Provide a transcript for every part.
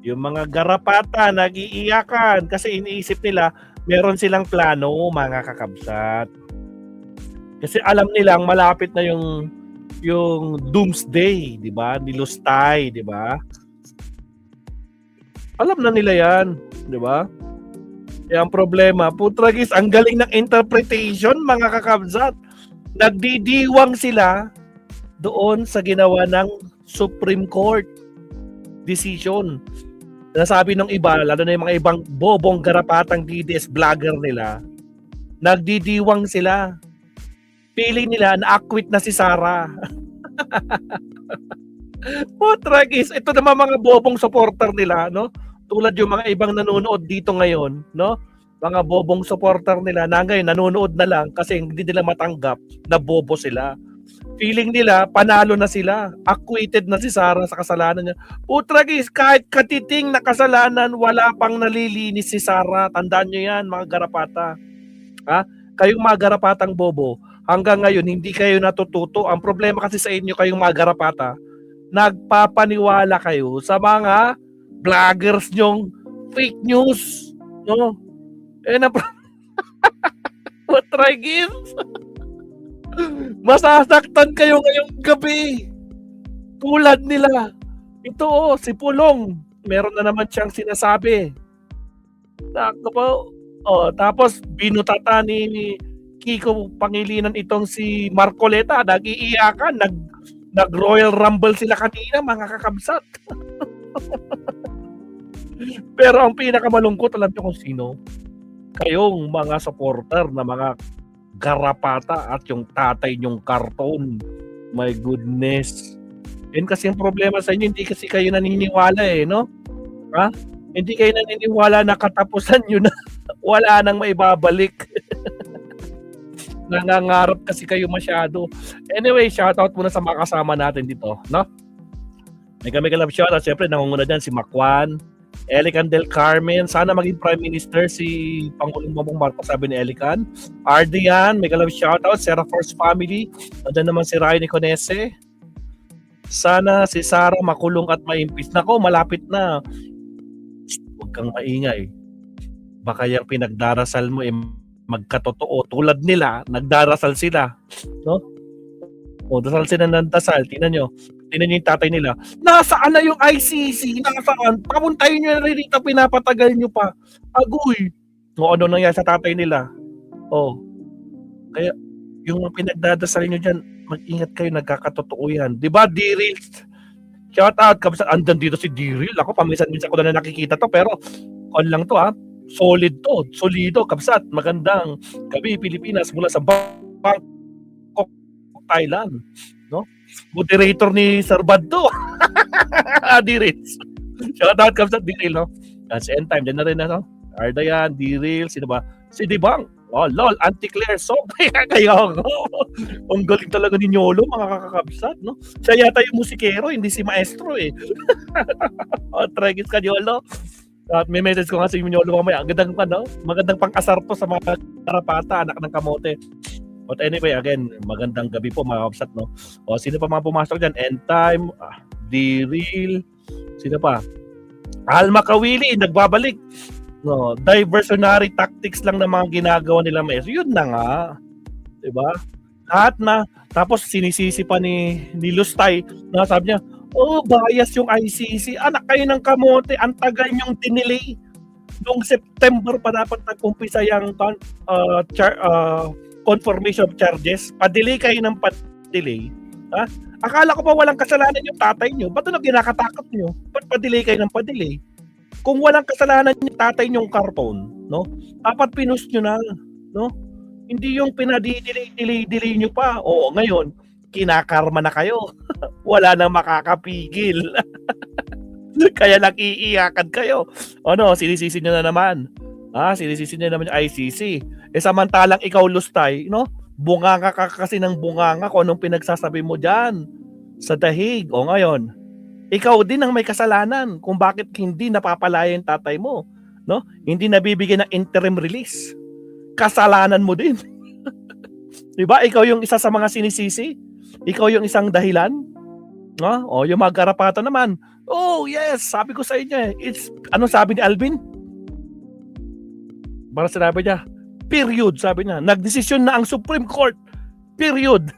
Yung mga garapata nag-iiyakan kasi iniisip nila meron silang plano, mga kakabsat. Kasi alam nilang malapit na yung doomsday, 'di ba? Ni Lustay, 'di ba? Alam na nila 'yan, 'di ba? Kaya ang problema, putragis, ang galing ng interpretation, mga kakabsat. Nagdidiwang sila doon sa ginawa ng Supreme Court decision. Nasabi ng iba, lalo na yung mga ibang bobong garapatang DDS vlogger nila, nagdidiwang sila. Feeling nila na-acquit na si Sara. Putragis, ito naman mga bobong supporter nila, no? Tulad yung mga ibang nanonood dito ngayon, no? Mga bobong supporter nila na ngayon nanonood na lang kasi hindi nila matanggap na bobo sila. Feeling nila panalo na sila, acquitted na si Sara sa kasalanan niya. Putragis, kahit katiting na kasalanan, wala pang nalilinis si Sara. Tandaan niyo yan, mga garapata. Ha? Kayong mga garapatang bobo, hanggang ngayon hindi kayo natututo. Ang problema kasi sa inyo, kayong mga garapata, nagpapaniwala kayo sa mga vloggers nyong fake news, no? Na Putragis. Masasaktan kayo ngayong gabi. Tulad nila. Ito si Pulong. Meron na naman siyang sinasabi. Tapos binutata ni Kiko Pangilinan itong si Marcoleta. Nag-iiyakan. Nag-Royal Rumble sila kanina, mga kakabsat. Pero ang pinakamalungkot, alam niyo kung sino? Kayong mga supporter na mga garapata at yung tatay nyong karton. My goodness. Yun kasi yung problema sa inyo, hindi kasi kayo naniniwala no? Ha? Hindi kayo naniniwala na katapusan nyo na wala nang maibabalik. Nangangarap kasi kayo masyado. Anyway, shoutout muna sa mga kasama natin dito, no? May kami kalab shoutout. Siyempre, nangunguna dyan si Macwan, Elican del Carmen, sana maging Prime Minister si Pangulong Bongbong Marcos, sabi ni Elican. Ardian, may kalab shoutout. Sarah Force Family, nandiyan naman si Ryan Iconese. Sana si Sara makulong at maimpis. Nako, malapit na. Huwag kang maingay. Baka yung pinagdarasal mo magkatotoo. Tulad nila, nagdarasal sila. No? Dasal sila ng dasal. Tingnan nyo yung tatay nila. Nasaan na yung ICC? Nasaan? Pamuntayin nyo na rin dito, pinapatagal nyo pa. Agoy! Ano nangyari sa tatay nila? Kaya, yung pinagdadasal nyo dyan, mag-ingat kayo, nagkakatotoo yan. Diba, D-Real? Shout out, kabisa, andan dito si D-Real. Ako, paminsan-minsan ko na nakikita to, pero, lang to solid to, solido, kabsat, magandang gabi, Pilipinas, mula sa Bangkok, Thailand. No? Moderator ni Sir Bad to. D-Real. Shout out, kabsat, D-Real, no? That's end time, dyan na rin, no? Ardayan, D-Real, sino ba? Si Dibang. Lol, Anti-Claire, so kayo. Ang galing talaga ni Nyolo, mga kakakabsat, no? Siya yata yung musikero, hindi si maestro, Tragis ka, Nyolo. At may message ko nga sa Nyolo mamaya, magandang pang-asar to sa mga karapata, anak ng kamote. But anyway, again, magandang gabi po, mga kakabsat, no? Sino pa mga pumasok dyan? End time, D-Real, sino pa? Alma Kawili, nagbabalik. No, diversionary tactics lang na mga ginagawa nila maestro. Yun na nga. 'Di ba? Lahat na. Tapos sinisisi pa ni Lustay na sabi niya, bias yung ICC. Anak kayo ng kamote, ang tagal niyong dinelay. Noong September pa dapat nag-umpisa yung confirmation of charges. Pa-delay kayo ng pa-delay. Ha? Akala ko pa walang kasalanan yung tatay niyo. Ba't ginakatakot niyo? Ba't pa-delay kayo ng pa-delay? Kung walang kasalanan yung tatay niyong karton, no? Dapat pinus nyo na, no? Hindi yung pinadi-delay nyo pa. Ngayon, kinakarma na kayo. Wala nang makakapigil. Kaya nag-iiyakan kayo. Sinisisi nyo na naman. Sinisisi nyo naman yung ICC. Samantalang ikaw, Lustay, no? Bunganga ka kasi ng bunganga kung anong pinagsasabi mo dyan sa dahig. Ngayon, ikaw din ang may kasalanan kung bakit hindi napapalaya yung tatay mo, no? Hindi nabibigyan ng interim release. Kasalanan mo din. 'Di ba? Ikaw yung isa sa mga sinisisi. Ikaw yung isang dahilan. No? Yung mga garapata naman. Oh, yes, sabi ko sa inyo it's ano sabi ni Alvin? Parang sinabi niya, period, sabi niya. Nagdesisyon na ang Supreme Court. Period.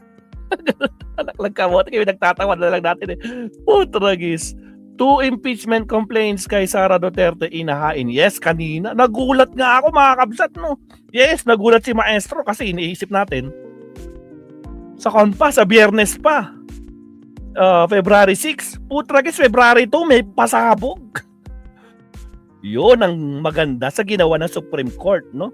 Anak ka mo, kayo nagtatawa na lang natin Putragis. 2 impeachment complaints kay Sara Duterte inahain. Yes, kanina. Nagulat nga ako mga kabsat, no? Yes, nagulat si Maestro kasi iniisip natin. Sa sa Biyernes pa. February 6. Putragis, February 2, may pasabog. Yun ang maganda sa ginawa ng Supreme Court, no?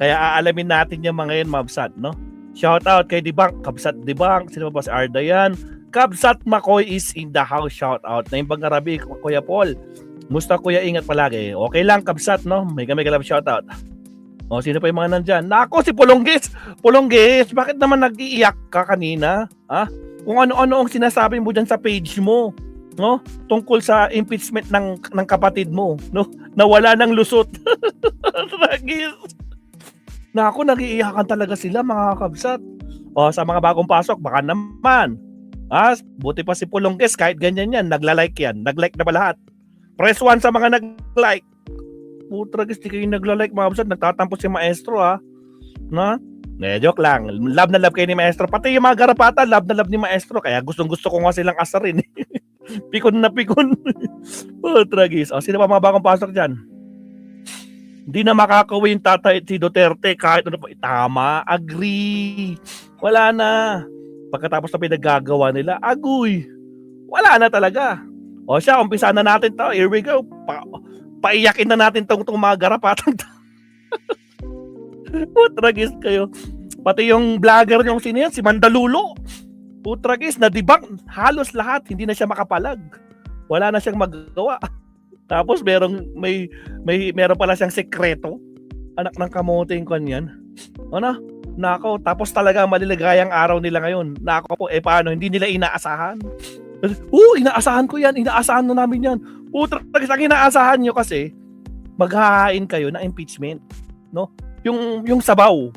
Kaya aalamin natin yung mga yun, mabsat, no? Shout out kay Dibang, Kabsat Dibang, sino ba si Arda yan? Kabsat Makoy is in the house, shout out. Na yung Bangarabi, Kuya Paul. Musta kuya, ingat palagi. Okay lang, Kabsat, no? May galap shout out. O, sino pa yung mga nandyan? Nako, si Pulonggis! Pulonggis, bakit naman nag-iiyak ka kanina? Ha? Kung ano-ano ang sinasabi mo dyan sa page mo, no? Tungkol sa impeachment ng kapatid mo, no? Nawala ng lusot. Tragis. Nako, nag-iiyakan talaga sila mga kabsat. O, sa mga bagong pasok, baka naman. Buti pa si Pulonggis, kahit ganyan yan, nagla-like yan. Nag-like na ba lahat? Press 1 sa mga nag-like. Putragis, di kayo nagla-like mga kabsat. Nagtatampo si Maestro, ha? Na? Joke lang. Love na love kayo ni Maestro. Pati yung mga garapata, love na love ni Maestro. Kaya gustong-gusto ko nga silang asarin. Pikon na pikon. Putragis. O, sino pa mga bagong pasok dyan? Hindi na makakawin tatay si Duterte kahit ano pa. Tama, agree. Wala na. Pagkatapos na pinagagawa nila, agoy. Wala na talaga. O siya, umpisa na natin to. Here we go. Paiyakin na natin tong mga garapatang to. Putragis kayo. Pati yung vlogger yung sino yan, si Mandalulo. Putragis, na-debunk. Halos lahat, hindi na siya makapalag. Wala na siyang magawa. Tapos meron pala siyang sekreto. Anak ng kamote yung kanyan. Ano? Nako, tapos talaga maliligayang araw nila ngayon. Nako po, paano? Hindi nila inaasahan. Inaasahan ko yan. Inaasahan na namin yan. Putragis, ang inaasahan nyo kasi, maghahain kayo ng impeachment. No? Yung sabaw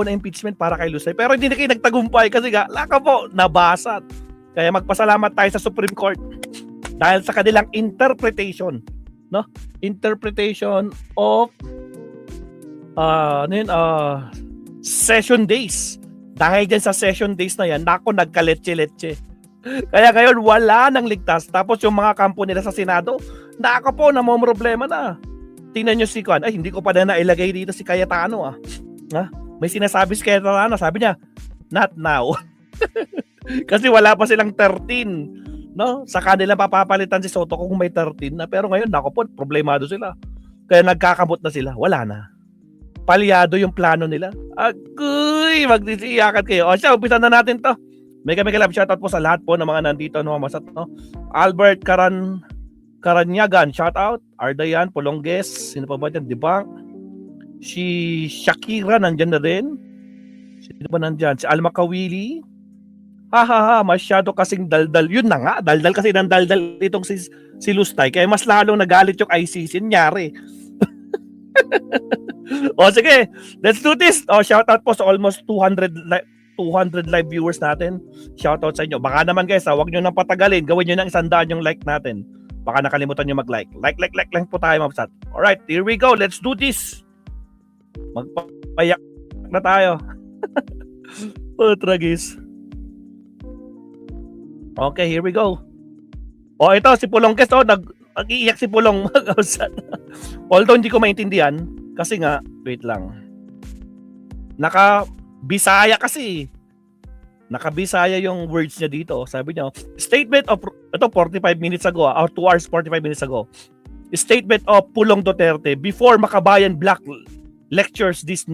na impeachment para kay Lusay. Pero hindi na kayo nagtagumpay kasi laka po, nabasat. Kaya magpasalamat tayo sa Supreme Court. Dahil sa kanilang interpretation, no? Interpretation of session days. Dahil dyan sa session days na yan, nako, nagkaletse-letse. Kaya ngayon, wala nang ligtas. Tapos yung mga kampo nila sa Senado, nako po, namomroblema na. Tingnan nyo si Kwan. Ay, hindi ko pa na nailagay dito si Cayetano, May sinasabi si Cayetano, sabi niya, not now. Kasi wala pa silang 13. No? Sa kanila papapalitan si Soto kung may 13 na. Pero ngayon, nako po, problemado sila. Kaya nagkakamot na sila. Wala na. Palyado yung plano nila. Agoy! Magdisiyakan kayo. O siya, umpisa na natin to. Mega love shoutout po sa lahat po ng mga nandito. No, masat, no? Albert Karanyagan, shoutout. Ardayan, Pulongges. Sino pa ba dyan? Dibang. Si Shakira, nandyan na rin. Sino ba nandyan? Si Alma Kawili. Masyado kasing daldal. Yun na nga, daldal kasi ng daldal itong si Lustay. Kaya mas lalong nagalit yung ICC. Nyari. O sige, let's do this. Shoutout po sa almost 200 live viewers natin. Shoutout sa inyo. Baka naman guys, wag nyo nang patagalin. Gawin nyo ng 100 yung like natin. Baka nakalimutan nyo mag-like. Like lang po tayo, mabsat. Alright, here we go. Let's do this. Magpapayak na tayo. Tragis. Okay, here we go. Ito si Pulongges, nag-iiyak si Pulong. Although hindi ko maintindihan kasi nga, wait lang. Naka-Bisaya kasi. Naka-Bisaya yung words niya dito. Sabi niya, statement of, ito 45 minutes ago, or 2 hours 45 minutes ago. Statement of Pulong Duterte before Makabayan Black lectures this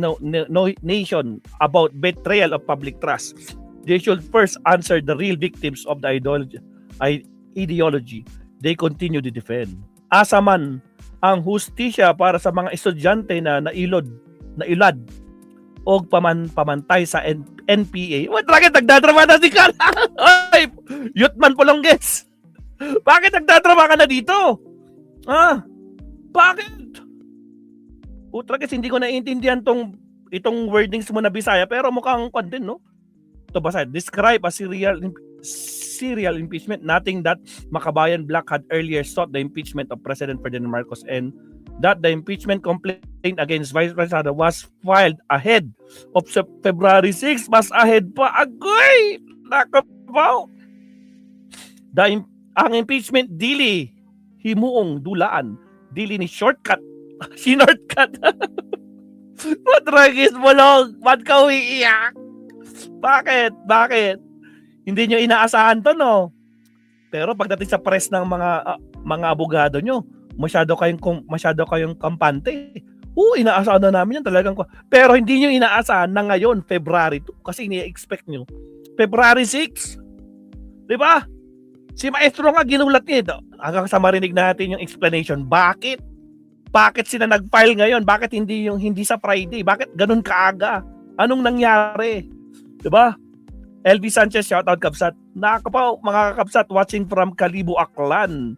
nation about betrayal of public trust. They should first answer the real victims of the ideology they continue to defend. Asa man ang hustisya para sa mga estudyante na nailad o pamantay sa NPA. Bakit nagdadrama na si Carl? Ay, Yutman Pulongges. Bakit nagdadrama ka na dito? Bakit? Putragis, hindi ko naiintindihan itong wordings mo na Bisaya, pero mukhang kwan din, no? Ito basa, describe a serial impeachment, noting that Makabayan Black had earlier sought the impeachment of President Ferdinand Marcos and that the impeachment complaint against Vice President Sara was filed ahead of February 6. Mas ahead pa. Agoy! Nakabaw! Ang impeachment dili himuong dulaan. Dili ni shortcut. Sinortcut. Matragis bulog. Ba't ka uiiyak? Bakit? Hindi nyo inaasahan to, no? Pero pagdating sa press ng mga abogado nyo, masyado kayong kampante. Inaasahan na namin yan talagang. Pero hindi nyo inaasahan na ngayon, February 2, kasi ini-expect nyo. February 6. Di ba? Si Maestro nga ginulat niya. Hanggang sa marinig natin yung explanation. Bakit sila nag-file ngayon? Bakit hindi sa Friday? Bakit ganun kaaga? Anong nangyari? Diba? LV Sanchez, shoutout Kabsat. Nakakapaw, mga Kabsat, watching from Kalibu, Aklan.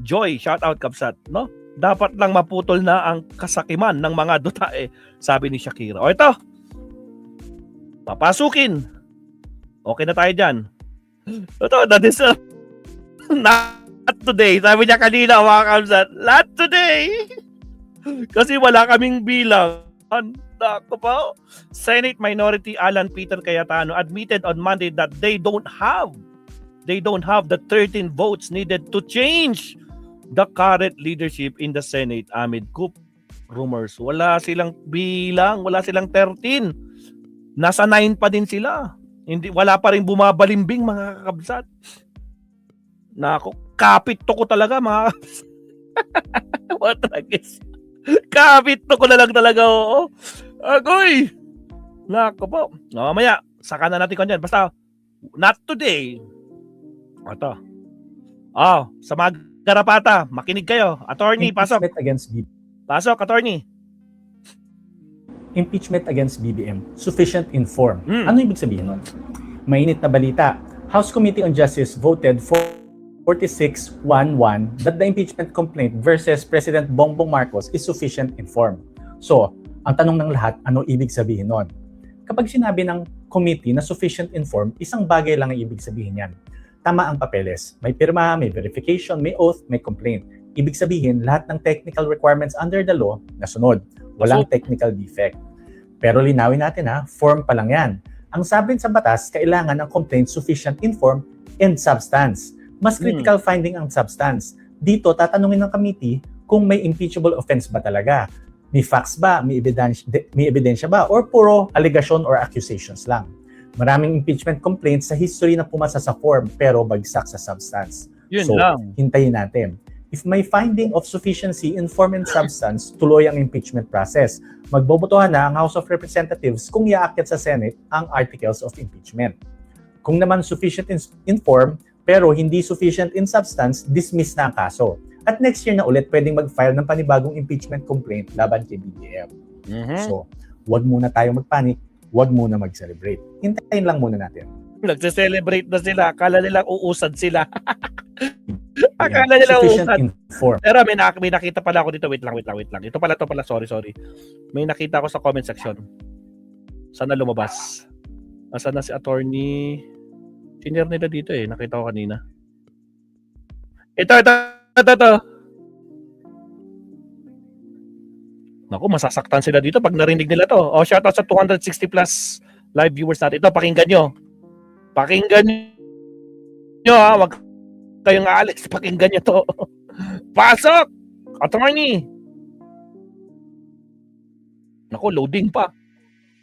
Joy, shoutout Kabsat. No? Dapat lang maputol na ang kasakiman ng mga dutae, sabi ni Shakira. O ito, papasukin. Okay na tayo dyan. Ito, that is not today. Sabi niya kanina, mga Kabsat, not today. Kasi wala kaming bilang. Senate Minority Alan Peter Cayetano admitted on Monday that they don't have the 13 votes needed to change the current leadership in the Senate amid coup rumors. Wala silang bilang, wala silang 13. Nasa 9 pa din sila. Wala pa rin bumabalimbing, mga kakabsat. Nako, kapit to ko talaga, mga kakabsat. What tragis. Kapit to ko na lang talaga, oo. Agoy! Nako po. Mamaya, saka na natin ko dyan. Basta, not today. Ito. Sa mga garapata, makinig kayo. Attorney, pasok. Impeachment against BBM. Pasok, attorney. Impeachment against BBM. Sufficient informed. Ano ibig sabihin nun? Mainit na balita. House Committee on Justice voted for 46-1-1 that the impeachment complaint versus President Bongbong Marcos is sufficient informed. So, ang tanong ng lahat, ano ibig sabihin nun? Kapag sinabi ng committee na sufficient informed, isang bagay lang ang ibig sabihin yan. Tama ang papeles. May pirma, may verification, may oath, may complaint. Ibig sabihin, lahat ng technical requirements under the law, nasunod. Walang technical defect. Pero linawin natin form pa lang yan. Ang sabi sa batas, kailangan ng complaint sufficient informed and substance. Mas critical finding ang substance. Dito, tatanungin ng committee kung may impeachable offense ba talaga. May facts ba? May ebidensya ba? Or puro allegation or accusations lang? Maraming impeachment complaints sa history na pumasa sa form pero bagsak sa substance. Yun so, lang. Hintayin natin. If may finding of sufficiency in form and substance, tuloy ang impeachment process. Magbobotohan na ang House of Representatives kung iaakyat sa Senate ang articles of impeachment. Kung naman sufficient in form pero hindi sufficient in substance, dismiss na ang kaso. At next year na ulit, pwedeng mag-file ng panibagong impeachment complaint laban kay BBM. So, wag muna tayo magpanik, wag muna mag-celebrate. Hintayin lang muna natin. Nagse-celebrate na sila. Akala nila uusad sila. Akala nila uusad. Pero may nakita pala ako dito. Wait lang. Ito pala. Sorry. May nakita ako sa comment section. Sana lumabas. Nasaan na si attorney? Senior nila dito Nakita ko kanina. Ito. Naku, masasaktan sila dito pag narinig nila to. Shoutout sa 260 plus live viewers natin. Ito, pakinggan nyo. Wag kayong aalis. Pakinggan nyo to. Pasok! Attorney! Naku, loading pa.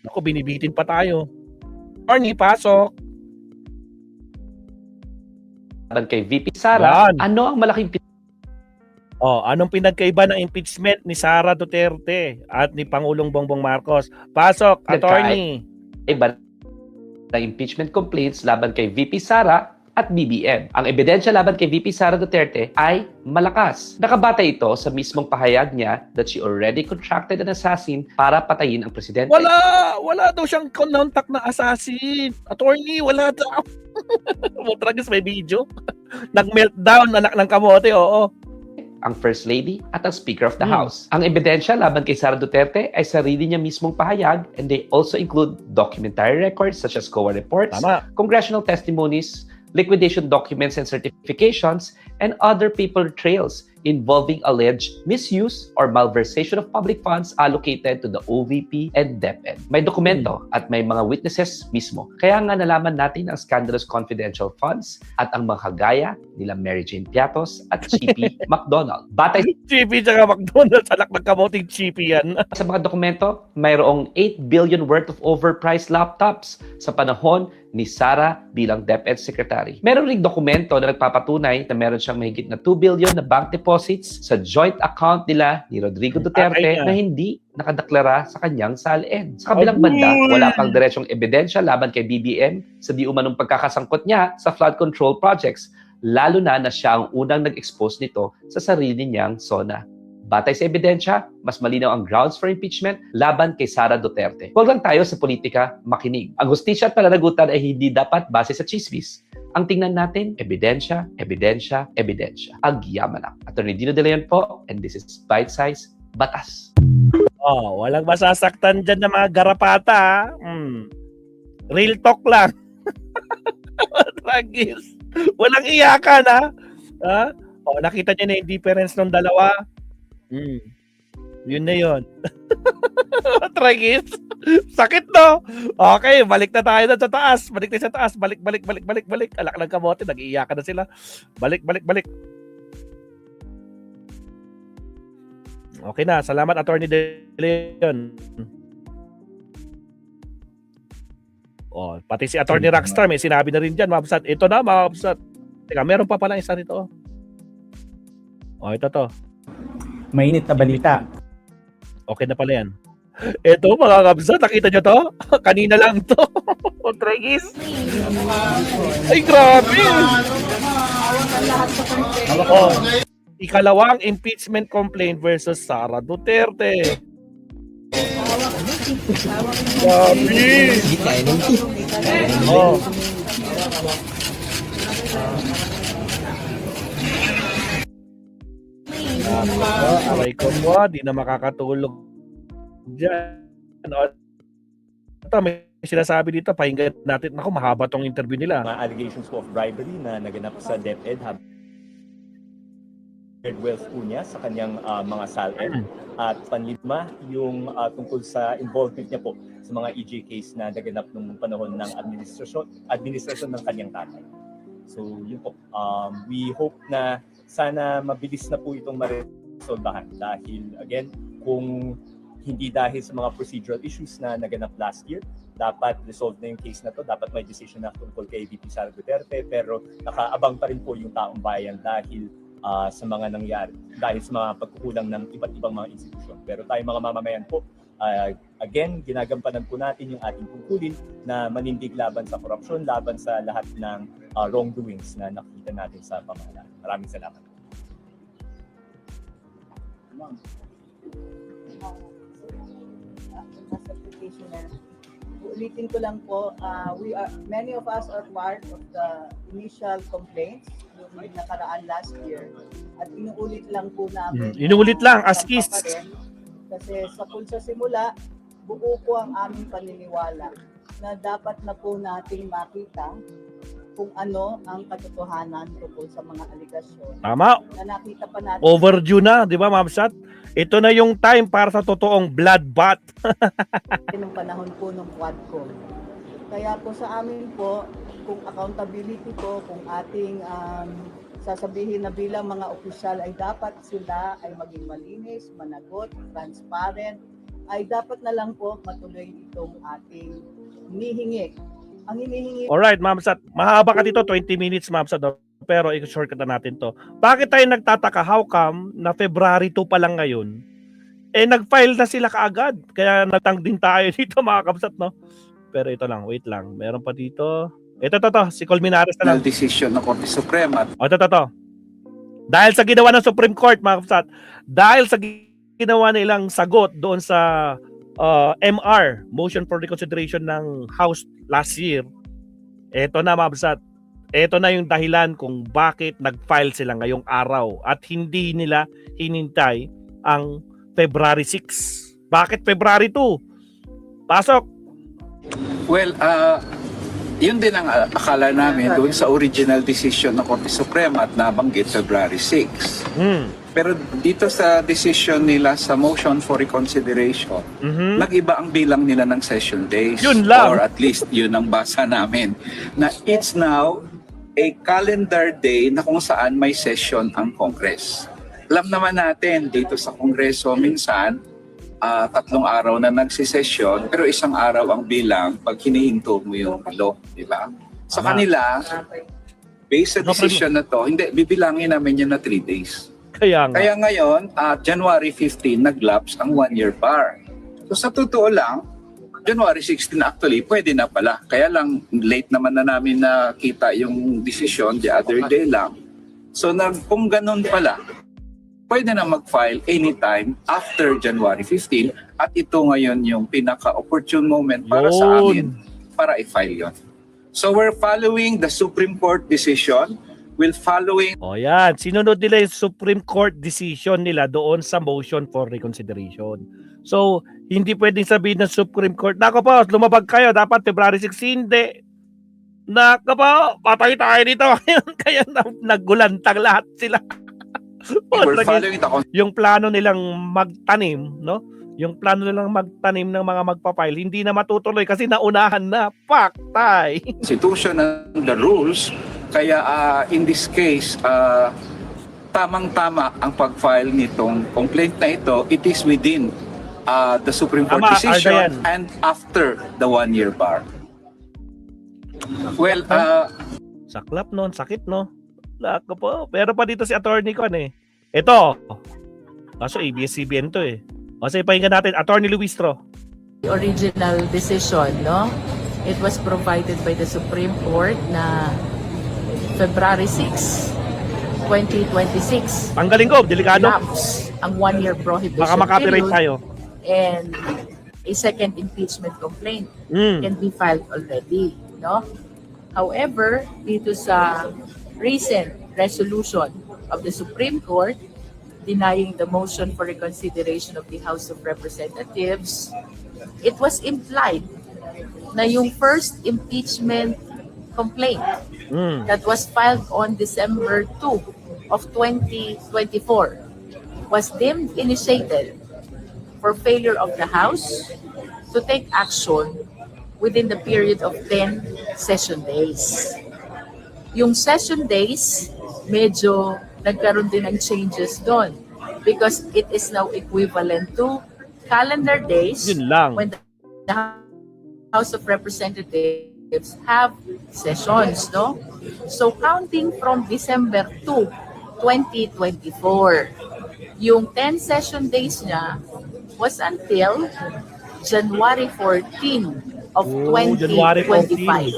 Naku, binibitin pa tayo. Attorney, pasok. Kay VP Sara, Yan. ano ang malaking Anong pinagkaiba ng impeachment ni Sara Duterte at ni Pangulong Bongbong Marcos? Pasok, attorney. iba ng impeachment complaints laban kay VP Sara at BBM. Ang ebidensya laban kay VP Sara Duterte ay malakas. Nakabata ito sa mismong pahayag niya that she already contracted an assassin para patayin ang presidente. Wala daw siyang contact na assassin. Attorney, wala daw. Mutragis, may video. Nag-meltdown, anak ng kamote, oo. Ang First Lady at ang Speaker of the House. Ang ebidensya laban kay Sara Duterte ay sarili niya mismong pahayag and they also include documentary records such as COA reports, congressional testimonies, liquidation documents and certifications, and other paper trails involving alleged misuse or malversation of public funds allocated to the OVP and DepEd. May dokumento at may mga witnesses mismo. Kaya nga nalaman natin ang scandalous confidential funds at ang mga kagaya nila Mary Jane Piatos at Chippy McDonald. Batay Chippy tsaka McDonald's, alak ng kamoting Chippy yan. sa mga dokumento, mayroong 8 billion worth of overpriced laptops sa panahon ni Sara bilang DepEd Secretary. Meron ring dokumento na nagpapatunay na meron siyang mahigit na 2 billion na bank deposits sa joint account nila ni Rodrigo Duterte na hindi nakadeklara sa kanyang SALN. Sa kabilang banda, wala pang diretsyong ebidensya laban kay BBM sa di umanong pagkakasangkot niya sa flood control projects, lalo na siya ang unang nag-expose nito sa sarili niyang SONA. Batay sa ebidensya, mas malinaw ang grounds for impeachment laban kay Sara Duterte. Huwag lang tayo sa politika makinig. Ang hustisya at pananagutan ay hindi dapat base sa chismis. Ang tingnan natin, ebidensya, ebidensya, ebidensya. Agyamanak. Attorney Dino De Leon po, and this is Bite Size Batas. Oh, walang masasaktan dyan ng mga garapata. Real talk lang. Tragis. Walang iyakan, ha? Oh, nakita niyo na yung difference ng dalawa. Yun na yun. Tragis. Sakit, no? Okay, balik na tayo na sa taas. Balik na sa taas. Balik. Alak ng kamote, nag-iiyakan na sila. Balik. Okay na, salamat Attorney De Leon. Oh, pati si Attorney Rockstar may sinabi na rin diyan, mabsat. Ito na, mabsat. Teka, meron pa pala isa nito. Oh, ito to. Mainit na balita. Okay na pala yan. Ito, mga kabsat, nakita nyo to? Kanina lang to. Tragis. Ay, grabe. Oh, ikalawang impeachment complaint versus Sara Duterte. Grabe. Oh. Aray ko po, di na makakatulog dyan. Ito, may sinasabi dito, pakinggan natin. Naku, mahaba tong interview nila. Mga allegations po of bribery na naganap sa DepEd wealth po niya sa kanyang mga SALN. At panlima, yung tungkol sa involvement niya po sa mga EJ case na naganap nung panahon ng administrasyon ng kanyang tatay. So yun po, we hope na sana mabilis na po itong maresolbahan dahil again, kung hindi dahil sa mga procedural issues na naganap last year, dapat resolve na yung case na to, dapat may decision na tungkol kay VP Sara Duterte, pero nakaabang pa rin po yung taong bayan dahil sa mga nangyari, dahil sa mga pagkukulang ng iba't ibang mga institusyon. Pero tayo mga mamamayan po, again, ginagampanan po natin yung ating tungkulin na manindig laban sa korupsyon, laban sa lahat ng wrongdoings na nakita natin sa pamahalaan. Maraming salamat. Ulitin ko lang po, many of us are part of the initial complaints yung nakaraan last year at inuulit lang po namin. Inuulit lang, as is. Kasi sa simula, buo po ang aming paniniwala na dapat na po nating makita kung ano ang katotohanan tungkol sa mga aligasyon. Tama. Na nakita pa natin. Overdue na, di ba, Ma'am Sat? Ito na yung time para sa totoong bloodbath. Nung panahon po ng Quadcom. Kaya po sa amin po, kung accountability po, kung ating sasabihin na bilang mga opisyal ay dapat sila ay maging malinis, managot, transparent, ay dapat na lang po matuloy itong ating hinihingi. Ang hinihingi... Alright, Ma'am Sat. Mahaba ka dito, 20 minutes, Ma'am Sat. Pero i-shortcut na natin to. Bakit tayo nagtataka? How come na February 2 pa lang ngayon? Nag-file na sila kaagad. Kaya natang din tayo dito, mga kabsat, no? Pero ito lang, wait lang. Meron pa dito. Ito, si Colmenares na lang. Decision ng Korte Suprema. Ito. Dahil sa ginawa ng Supreme Court, mga kabsat, dahil sa ginawa nilang sagot doon sa MR, Motion for Reconsideration ng House last year, ito na, mga kabsat, ito na yung dahilan kung bakit nag-file sila ngayong araw at hindi nila hinintay ang February 6. Bakit February 2? Pasok! Well, yun din ang akala namin doon sa original decision ng Korte Suprema at nabanggit February 6. Hmm. Pero dito sa decision nila sa motion for reconsideration, Mhm. nag-iba ang bilang nila ng session days. Yun lang. Or at least yun ang basa namin. Na it's now a calendar day na kung saan may session ang Congress. Alam naman natin dito sa Kongreso minsan, 3 araw na nagsisesyon, pero 1 araw ang bilang pag hinihinto mo yung law, di ba? Sa Tama. kanila, based sa decision na to, hindi, bibilangin namin yun na 3 days. Kaya nga. Kaya ngayon, January 15, nag-lapse ang 1-year bar. So sa totoo lang, January 16 actually, pwede na pala. Kaya lang, late naman na namin nakita yung decision the other day lang. So kung ganun pala, pwede na mag-file anytime after January 15 at ito ngayon yung pinaka-opportune moment para sa amin para i-file yun. So we're following the Supreme Court decision. We're following O yan, sinunod nila yung Supreme Court decision nila doon sa motion for reconsideration. So, hindi pwedeng sabihin ng Supreme Court, nako po, lumabag kayo, dapat February 16, hindi. Nako po, patay tayo dito. Kaya naggulantang lahat sila. we're following the Yung plano nilang magtanim, no? Yung plano nilang magtanim ng mga magpapile, hindi na matutuloy kasi naunahan na. Paktay. Constitution and the rules. Kaya in this case, tamang-tama ang pag-file nitong complaint na ito. It is within the Supreme Court Tama, decision Ardayan. and after the 1-year bar. Well, Saklap nun, sakit no. Lako po. Pero pa dito si attorney ko eh. Ito. Kaso ABS-CBN to eh. Kasi pakinggan natin, Attorney Luistro. The original decision, no? It was provided by the Supreme Court na February 6, 2026. Tanggalin ko, delikado. Lapse ang 1-year prohibition Baka makapiright period tayo. and a second impeachment complaint Mm. can be filed already, no? However, dito sa recent resolution of the Supreme Court denying the motion for reconsideration of the House of Representatives, it was implied na yung first impeachment complaint Mm. that was filed on December 2 of 2024 was deemed initiated for failure of the House to take action within the period of 10 session days. Yung session days, medyo nagkaroon din ng changes doon because it is now equivalent to calendar days Yun lang. when the House of Representatives have sessions, no? So counting from December 2, 2024, yung 10 session days niya was until January 14 of January 2025.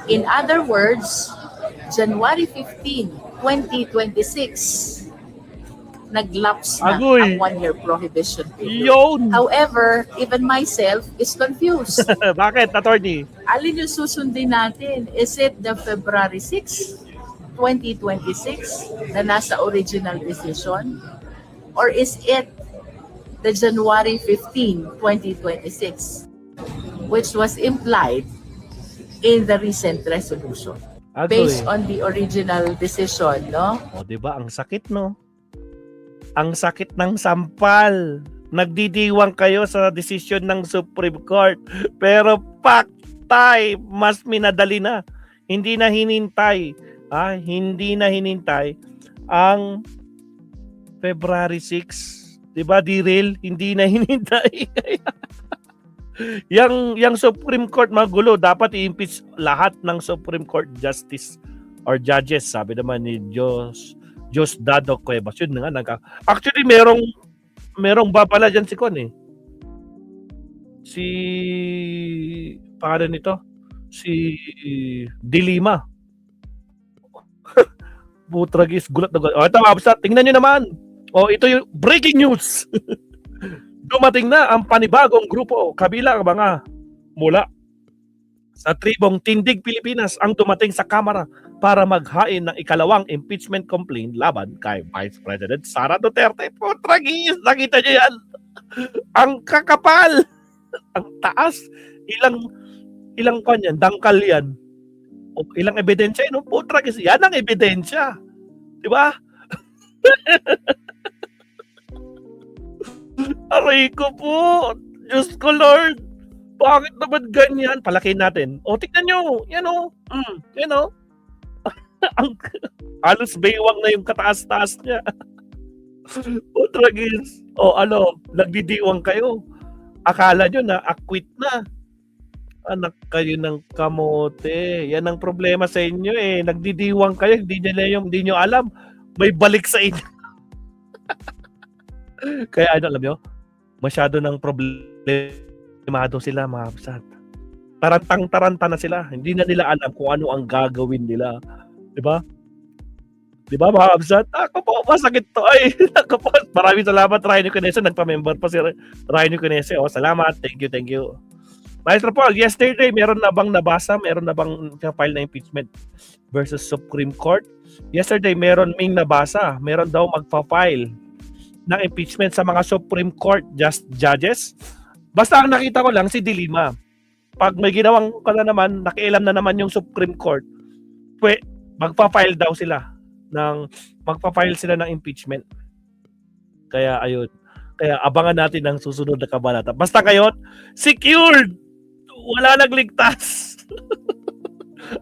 In other words, January 15, 2026, nag-lapse na Agoy. ang 1-year prohibition period. Yun! However, even myself is confused. Bakit, attorney? Alin yung susundin natin? Is it the February 6, 2026 na nasa original decision? Or is it the January 15, 2026 which was implied in the recent resolution? Agoy. Based on the original decision, no? O, diba? Ang sakit, no? Ang sakit ng sampal. Nagdidiwang kayo sa desisyon ng Supreme Court. Pero paktay, mas minadali na. Hindi na hinintay. Hindi na hinintay ang February 6. Diba, Diril? Hindi na hinintay. Yang Supreme Court magulo, dapat i-impeach lahat ng Supreme Court justice or judges, sabi naman ni Diosdado Cuevas. Yun nga, actually merong babala dyan si Con eh. Pangalan nito? Si Dilima. Butragis, gulat na gulat. O, ito, basta, tingnan nyo naman. O, ito yung breaking news. Dumating na ang panibagong grupo kabilang mga mula sa tribong Tindig Pilipinas ang dumating sa Kamara para maghain ng ikalawang impeachment complaint laban kay Vice President Sara Duterte. Putragis, nakita niyo yan? Ang kakapal, ang taas, ilang kanyan, dangkal yan. O, ilang ebidensya yun. Putragis, yan ang ebidensya. Di ba? Aray ko po. Diyos ko, Lord. Bakit naman ganyan? Palakihin natin. O, tignan nyo. Yan o. Yan o. Halos baywang na yung kataas-taas niya. O, tragis. O, nagdidiwang kayo. Akala nyo na acquit na. Anak kayo ng kamote. Yan ang problema sa inyo eh. Nagdidiwang kayo. Hindi nyo alam. May balik sa inyo. Kaya alam nyo, masyado ng problemado sila, mga kapsat. Tarantang-taranta na sila. Hindi na nila alam kung ano ang gagawin nila. Diba? Diba, mga kapsat? Ako po, masakit to. Ay, ako po. Maraming salamat, Ryan Cunese. Nagpa-member pa si Ryan Cunese. O, salamat. Thank you. Maestro Paul, yesterday, meron na bang nabasa? Meron na bang file na impeachment versus Supreme Court? Yesterday, meron ming nabasa. Meron daw magpa-file ng impeachment sa mga Supreme Court judges. Basta ang nakita ko lang si Dilima. Pag may ginawang naman, nakialam na naman yung Supreme Court, magpa-file daw sila magpa-file sila ng impeachment. Kaya ayun. Kaya abangan natin ang susunod na kabanata. Basta ngayon, secured! Wala nagligtas.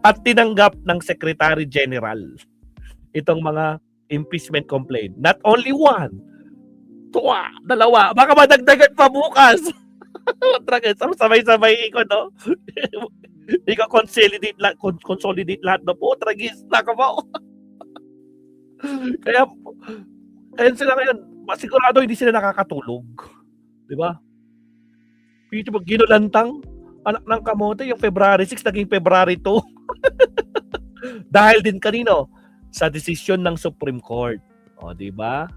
At tinanggap ng Secretary General itong mga impeachment complaint. Not only one, dalawa. Baka madagdagan pa bukas. Sabay-sabay ikot, no? Ikaw consolidate lahat na po. Tragis, nakabaw. Kaya sila ngayon, masigurado hindi sila nakakatulog. Di ba? Pito pag ginulantang, anak ng kamote, yung February 6 naging February 2. Dahil din kanino? Sa desisyon ng Supreme Court. O, di ba?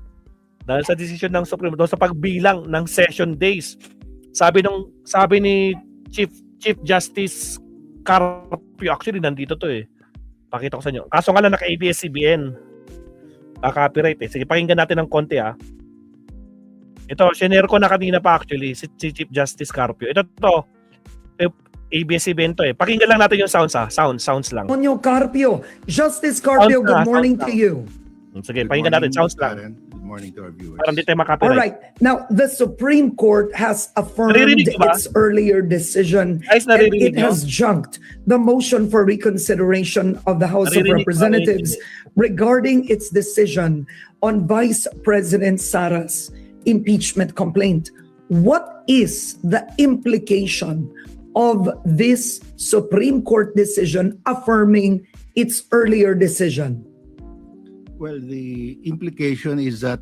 Dahil sa desisyon ng Supreme Court, sa pagbilang ng session days. Sabi ni Chief Justice Carpio, actually nandito to eh. Pakita ko sa inyo. Kaso nga lang naka-ABS-CBN. Copyright eh. Sige, pakinggan natin ng konti ah. Ito, shinare ko na kanina pa actually si Chief Justice Carpio. Ito ABS-CBN to eh. Pakinggan lang natin yung sounds ah. Sounds lang. Antonio Carpio. Justice Carpio, good morning to you. Sige, pakinggan natin. Sounds lang. Good morning to our viewers. Parang di tayo All makapiright. right. Now, the Supreme Court has affirmed Naririnig ba? its earlier decision Guys, and naririnig it nyo? has junked the motion for reconsideration of the House of Naririnig ba? Representatives regarding its decision on Vice President Sara's impeachment complaint. What is the implication of this Supreme Court decision affirming its earlier decision? Well, the implication is that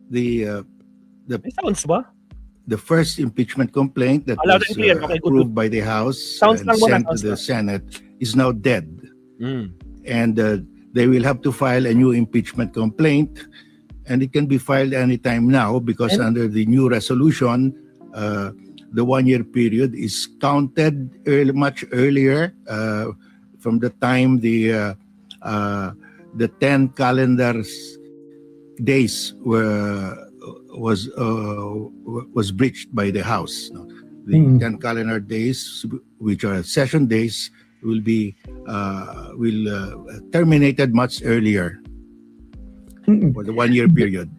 May sounds ba? the first impeachment complaint that Loud was and clear. Okay, good. approved by the House Sounds and lang muna, sent to sounds the lang. Senate is now dead. And they will have to file a new impeachment complaint, and it can be filed anytime now because And- under the new resolution, the one-year period is counted much earlier from the time the 10 calendar days was breached by the House. No? The 10 calendar days, which are session days, will be terminated much earlier for the one-year period.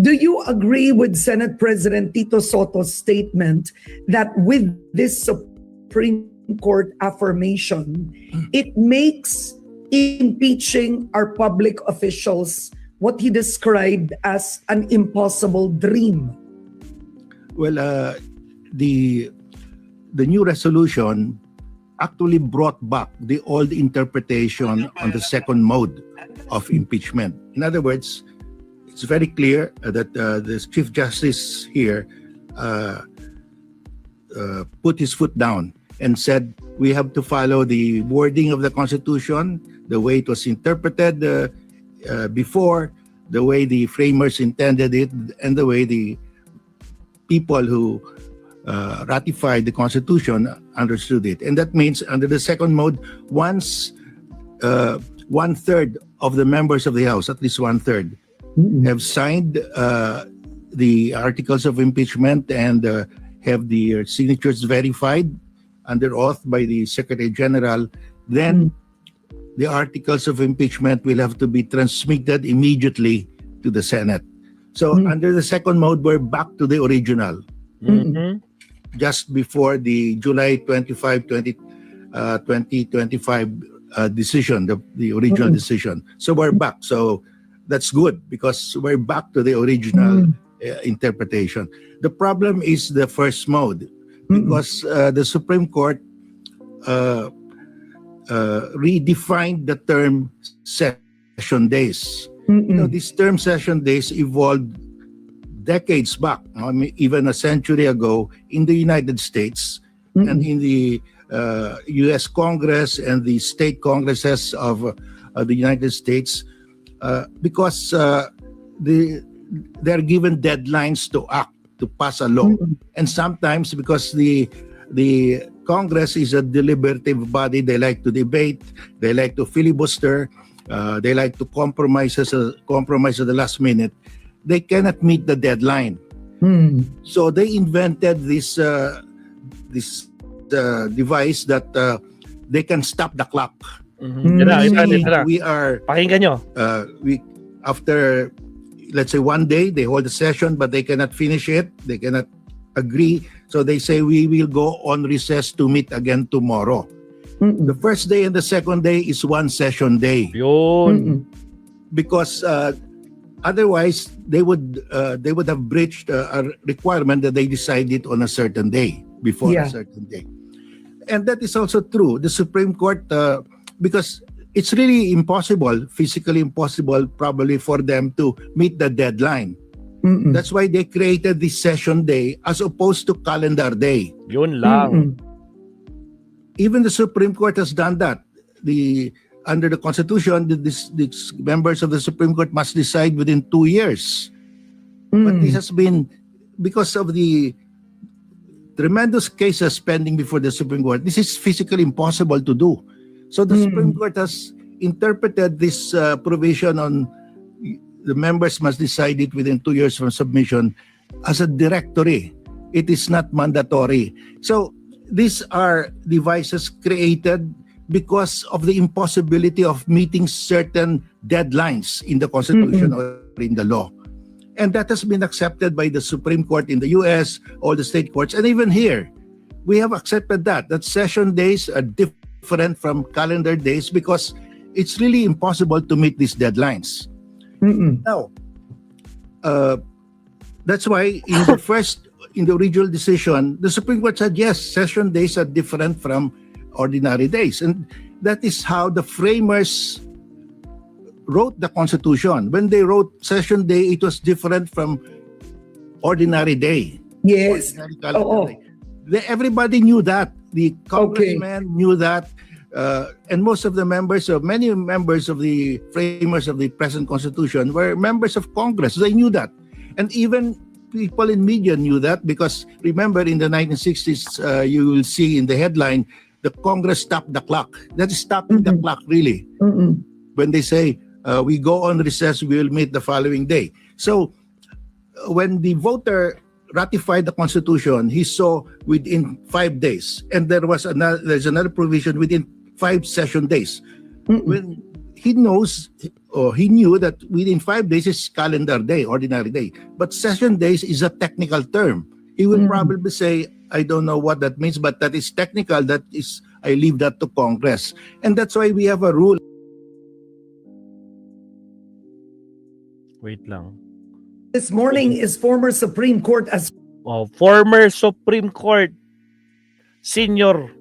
Do you agree with Senate President Tito Soto's statement that with this Supreme Court affirmation, it makes impeaching our public officials what he described as an impossible dream? Well, the new resolution actually brought back the old interpretation on the second mode of impeachment. In other words, it's very clear that the Chief Justice here put his foot down and said we have to follow the wording of the Constitution, the way it was interpreted before, the way the framers intended it, and the way the people who ratified the Constitution understood it. And that means under the second mode, once 1/3 of the members of the House, at least 1/3, have signed the articles of impeachment and have their signatures verified, under oath by the Secretary General, then the articles of impeachment will have to be transmitted immediately to the Senate. So under the second mode, we're back to the original, just before the July 25, 2025 decision, the original decision. So we're back. So that's good because we're back to the original interpretation. The problem is the first mode because the Supreme Court redefined the term session days. These term session days evolved decades back, I mean, even a century ago in the United States and in the U.S. Congress and the state congresses of the United States because they're given deadlines to act, to pass a law. And sometimes because the Congress is a deliberative body, they like to debate, they like to filibuster, they like to compromise at the last minute. They cannot meet the deadline. So they invented this device that they can stop the clock. We are Pakinggan nyo. After, let's say, one day they hold a session but they cannot finish it, they cannot agree, so they say we will go on recess to meet again tomorrow. The first day and the second day is one session day. Yun. Because otherwise they would have breached a requirement that they decided on a certain day before a certain day. And that is also true. The Supreme Court, because it's really impossible, physically impossible probably for them to meet the deadline. That's why they created this session day as opposed to calendar day. Yun lang. Even the Supreme Court has done that. Under the Constitution, the members of the Supreme Court must decide within 2 years. But this has been, because of the tremendous cases pending before the Supreme Court, this is physically impossible to do. So the Supreme Court has interpreted this provision on the members must decide it within 2 years from submission as a directory. It is not mandatory. So these are devices created because of the impossibility of meeting certain deadlines in the Constitution or in the law. And that has been accepted by the Supreme Court in the US, all the state courts, and even here. We have accepted that session days are different from calendar days because it's really impossible to meet these deadlines. Now, that's why in the original decision, the Supreme Court said, yes, session days are different from ordinary days. And that is how the framers wrote the Constitution. When they wrote session day, it was different from ordinary day. Yes. Ordinary calendar day. Everybody knew that. The congressmen knew that. And most of the many members of the framers of the present Constitution were members of Congress. They knew that. And even people in media knew that because remember in the 1960s, you will see in the headline, the Congress stopped the clock. That is stopping the clock, really. When they say, we go on recess, we will meet the following day. So when the voter ratified the Constitution, he saw within 5 days. And there's another provision within 5 session days. When he knows or he knew that within 5 days is calendar day, ordinary day. But session days is a technical term. He will probably say, I don't know what that means, but that is technical. That is, I leave that to Congress. And that's why we have a rule. Wait lang. This morning is former Supreme Court as Former Supreme Court senior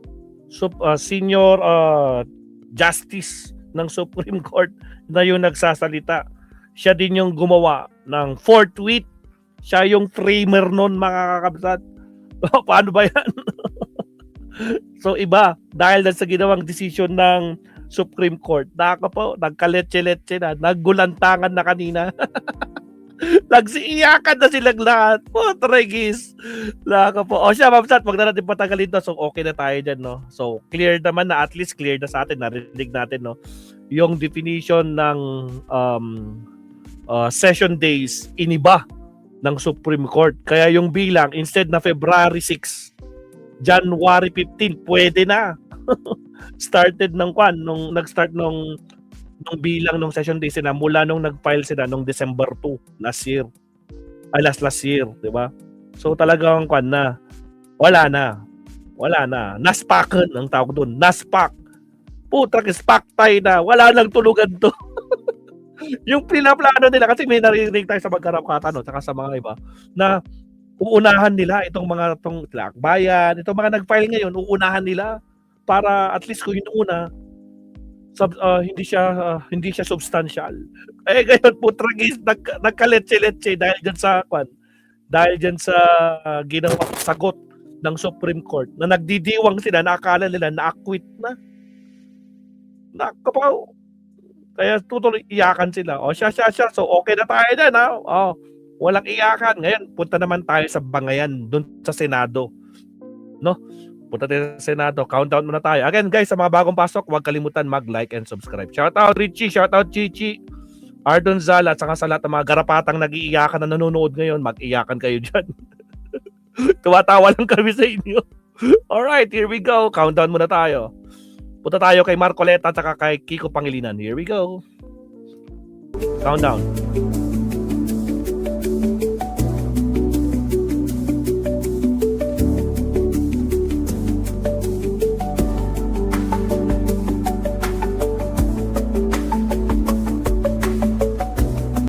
justice ng Supreme Court na yung nagsasalita. Siya din yung gumawa ng fourth tweet. Siya yung framer nun, mga kakabsat. Paano ba yan? So iba, dahil sa ginawang decision ng Supreme Court, nagkaletse-letse na, naggulantangan na kanina. Nagsiiyakan na silang lahat. Potregis. O siya, Mamsat, wag na natin patagalin to. So okay na tayo dyan, no? So clear naman na, at least clear na sa atin, narinig natin, no? Yung definition ng session days, iniba ng Supreme Court. Kaya yung bilang, instead na February 6, January 15, pwede na. Started ng nung nag-start nung bilang nung session day sila mula nung nag-file sila nung December 2 last year. Last year, 'di ba? So talagang na. Wala na. Naspakan ang tawag doon. Naspak. Putrak, spak tayo na. Wala nang tulugan to. Yung pinaplano nila, kasi may naririnig tayo sa magkarapatan, no, saka sa mga iba, na uunahan nila itong mga Akbayan, itong mga nag-file ngayon, uunahan nila para at least kung inuuna, hindi siya substantial. Eh ngayon, putragis, nagkaletse-letse dahil dyan sa ginawang sagot ng Supreme Court na nagdidiwang sila, nakakala nila na-acquit na. Kaya tutuloy iyakan sila. O siya. So okay na tayo dyan, ha? O, walang iyakan. Ngayon, punta naman tayo sa bangayan, dun sa Senado. No? Punta tayo sa Senado. Countdown muna tayo. Again, guys, sa mga bagong pasok, huwag kalimutan mag-like and subscribe. Shoutout Richie, shoutout Chichi, Ardon Zala, at saka sa lahat ng mga garapatang nag-iiyakan na nanonood ngayon, mag-iyakan kayo dyan. Tuwatawa lang kami sa inyo. Alright, here we go. Countdown muna tayo. Punta tayo kay Marcoleta at saka kay Kiko Pangilinan. Here we go. Countdown.